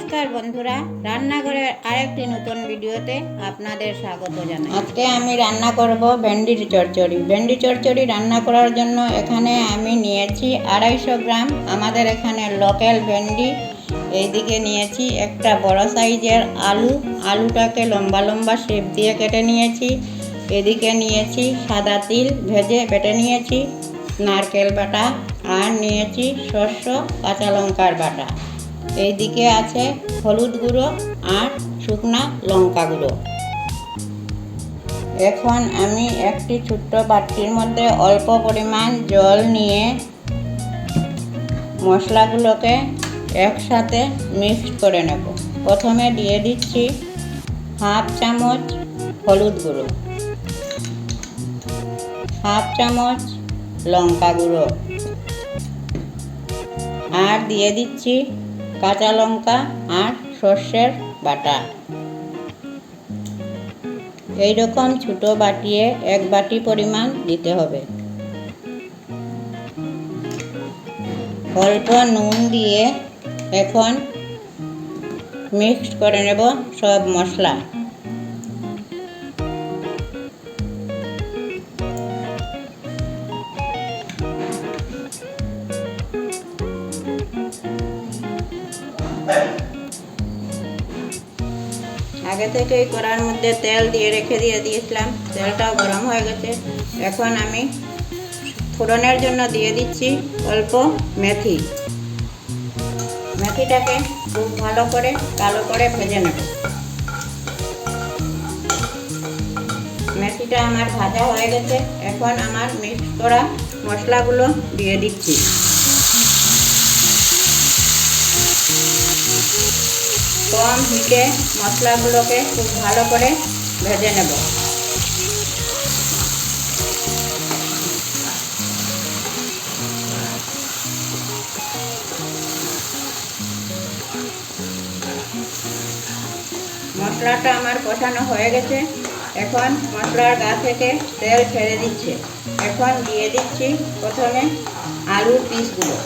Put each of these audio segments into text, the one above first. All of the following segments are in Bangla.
নমস্কার বন্ধুরা, রান্নাঘরের আরেকটি নতুন ভিডিওতে আপনাদের স্বাগত জানাই। আজকে আমি রান্না করব ভেন্ডির চচ্চড়ি। ভেন্ডি চচ্চড়ি রান্না করার জন্য এখানে আমি নিয়েছি 250 গ্রাম আমাদের এখানে লোকাল ভেন্ডি। এইদিকে নিয়েছি একটা বড় সাইজের আলু, আলুটাকে লম্বা লম্বা শেপ দিয়ে কেটে নিয়েছি। এদিকে নিয়েছি সাদা তিল ভেজে বেটে নিয়েছি, নারকেল বাটা, আর নিয়েছি শস্য কাঁচা লঙ্কার বাটা। এইদিকে আছে হলুদ গুঁড়ো আর শুকনা লঙ্কা গুঁড়ো। এখন আমি একটি ছোট্ট বাটির মধ্যে অল্প পরিমাণ জল নিয়ে মশলাগুলোকে একসাথে মিক্স করে নেব। প্রথমে দিয়ে দিচ্ছি হাফ চামচ হলুদ গুঁড়ো, হাফ চামচ লঙ্কা গুঁড়ো, আর দিয়ে দিচ্ছি কাঁচা লঙ্কা আর সর্ষের বাটা। এইরকম ছোটো বাটিয়ে এক বাটি পরিমাণ দিতে হবে। অল্প নুন দিয়ে এখন মিক্সড করে নেব সব মশলা। আগে থেকে এই কড়ার মধ্যে তেল দিয়ে রেখে দিয়েছিলাম, তেলটাও গরম হয়ে গেছে। এখন আমি ফোড়নের জন্য দিয়ে দিচ্ছি অল্প মেথি। মেথিটাকে খুব ভালো করে কালো করে ভেজে নেব। মেথিটা আমার ভাজা হয়ে গেছে। এখন আমার মিক্স করা মশলাগুলো দিয়ে দিচ্ছি। কম হিটে মশলাগুলোকে খুব ভালো করে ভেজে নেব। মশলাটা আমার কষানো হয়ে গেছে। এখন মশলার গা থেকে তেল ছেড়ে দিচ্ছে। এখন দিয়ে দিচ্ছি প্রথমে আলুর পিসগুলো।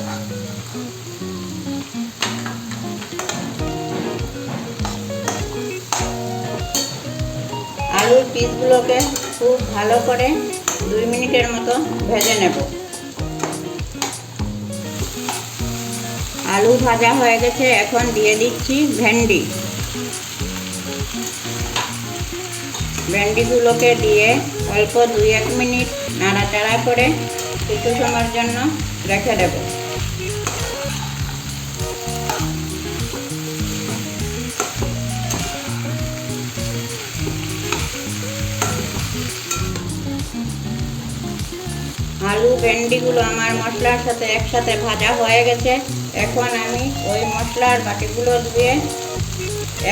আলুর পিসগুলোকে খুব ভালো করে 2 মিনিটের মতো ভেজে নেব। আলু ভাজা হয়ে গেছে। এখন দিয়ে দিচ্ছি ভেন্ডি। ভেন্ডিগুলোকে দিয়ে অল্প 2-1 মিনিট নাড়াচাড়া করে কিছু সময়ের জন্য রেখে দেব। আলু ভেন্ডিগুলো আমার মশলার সাথে একসাথে ভাজা হয়ে গেছে। এখন আমি ওই মশলার বাটিগুলো ধুয়ে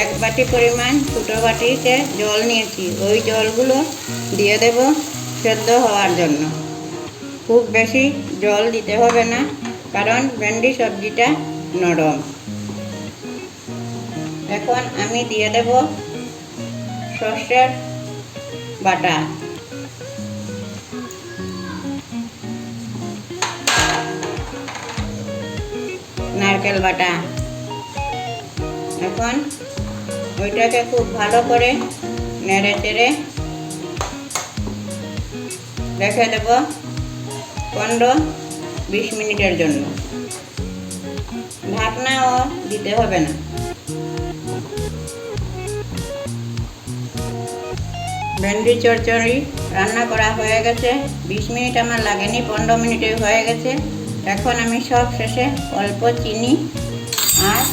1 বাটি পরিমাণ ছোটো বাটিতে জল নিয়েছি। ওই জলগুলো দিয়ে দেব সেদ্ধ হওয়ার জন্য। খুব বেশি জল দিতে হবে না, কারণ ভেন্ডি সবজিটা নরম। এখন আমি দিয়ে দেব সর্ষের বাটা, নারকেল বাটা। এখন ওইটাকে খুব ভালো করে নেড়ে চেড়ে রেখে দেব 15-20 মিনিটের জন্য। ঢাকনাও দিতে হবে না। ভেন্ডি চচ্চড়ি রান্না করা হয়ে গেছে। 20 মিনিট আমার লাগেনি, 15 মিনিটে হয়ে গেছে। এখন আমি সব শেষে অল্প চিনি আর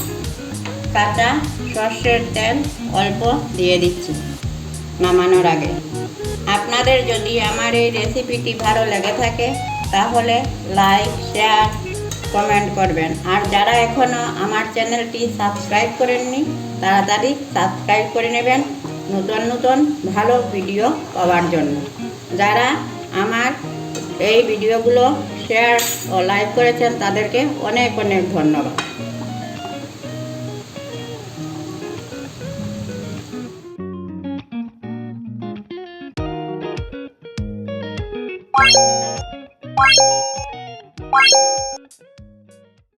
কাঁচা সর্ষের তেল অল্প দিয়ে দিচ্ছি নামানোর আগে। আপনাদের যদি আমার এই রেসিপিটি ভালো লেগে থাকে তাহলে লাইক, শেয়ার, কমেন্ট করবেন। আর যারা এখনও আমার চ্যানেলটি সাবস্ক্রাইব করেননি তাড়াতাড়ি সাবস্ক্রাইব করে নেবেন নতুন নতুন ভালো ভিডিও পাওয়ার জন্য। যারা আমার এই ভিডিওগুলো শেয়ার ও লাইক করেছেন তাদেরকে অনেক অনেক ধন্যবাদ।